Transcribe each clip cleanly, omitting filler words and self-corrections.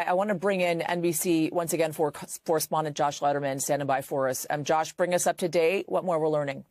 I want to bring in NBC once again for correspondent Josh Letterman standing by for us. Josh, bring us up to date. What more we're learning?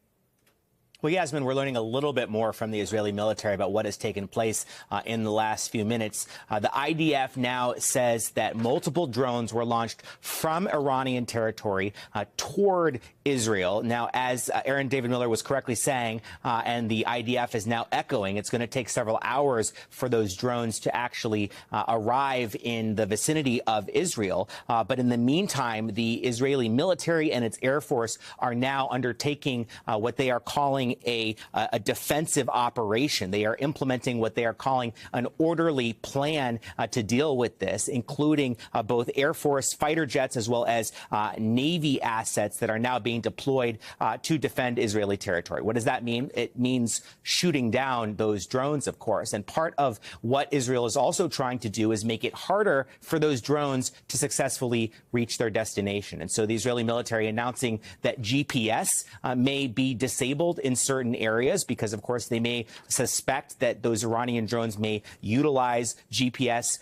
Well, Yasmin, we're learning a little bit more from the Israeli military about what has taken place in the last few minutes. The IDF now says that multiple drones were launched from Iranian territory toward Israel. Now, as Aaron David Miller was correctly saying, and the IDF is now echoing, it's going to take several hours for those drones to actually arrive in the vicinity of Israel. But in the meantime, the Israeli military and its Air Force are now undertaking what they are calling a defensive operation. They are implementing what they are calling an orderly plan to deal with this, including both Air Force fighter jets as well as Navy assets that are now being deployed to defend Israeli territory. What does that mean? It means shooting down those drones, of course. And part of what Israel is also trying to do is make it harder for those drones to successfully reach their destination. And so the Israeli military announcing that GPS may be disabled in certain areas because, of course, they may suspect that those Iranian drones may utilize GPS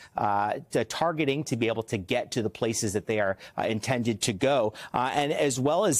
targeting to be able to get to the places that they are intended to go. And as well as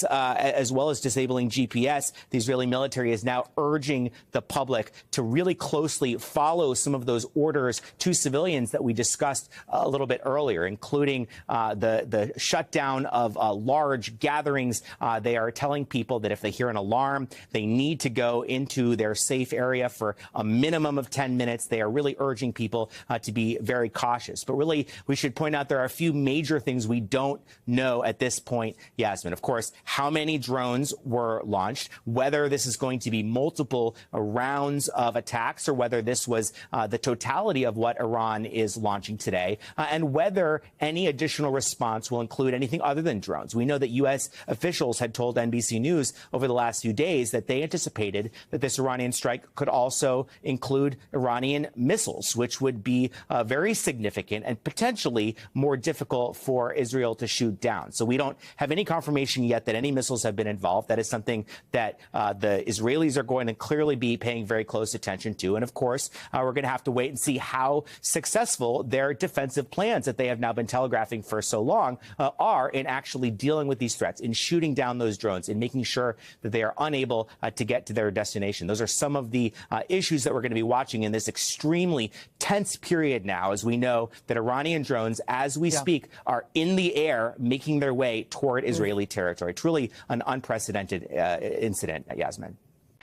disabling GPS, the Israeli military is now urging the public to really closely follow some of those orders to civilians that we discussed a little bit earlier, including the shutdown of large gatherings. They are telling people that if they hear an alarm, they need to go into their safe area for a minimum of 10 minutes. They are really urging people to be very cautious. But really, we should point out there are a few major things we don't know at this point, Yasmin. Of course, how many drones were launched, whether this is going to be multiple rounds of attacks or whether this was the totality of what Iran is launching today, and whether any additional response will include anything other than drones. We know that U.S. officials had told NBC News over the last few days that they anticipated that this Iranian strike could also include Iranian missiles, which would be very significant and potentially more difficult for Israel to shoot down. So we don't have any confirmation yet that any missiles have been involved. That is something that the Israelis are going to clearly be paying very close attention to. And of course, we're going to have to wait and see how successful their defensive plans that they have now been telegraphing for so long are in actually dealing with these threats, in shooting down those drones, in making sure that they are unable to get to their destination. Those are some of the issues that we're going to be watching in this extremely tense period now, as we know that Iranian drones, as we speak, are in the air making their way toward Israeli territory. Truly an unprecedented incident, Yasmin.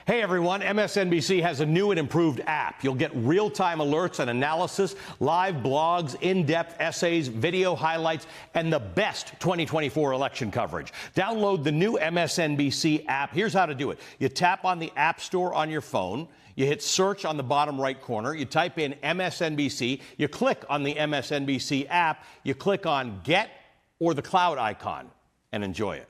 Hey everyone, MSNBC has a new and improved app. You'll get real-time alerts and analysis, live blogs, in-depth essays, video highlights, and the best 2024 election coverage. Download the new MSNBC app. Here's how to do it. You tap on the App Store on your phone. You hit search on the bottom right corner. You type in MSNBC. You click on the MSNBC app. You click on Get or the cloud icon and enjoy it.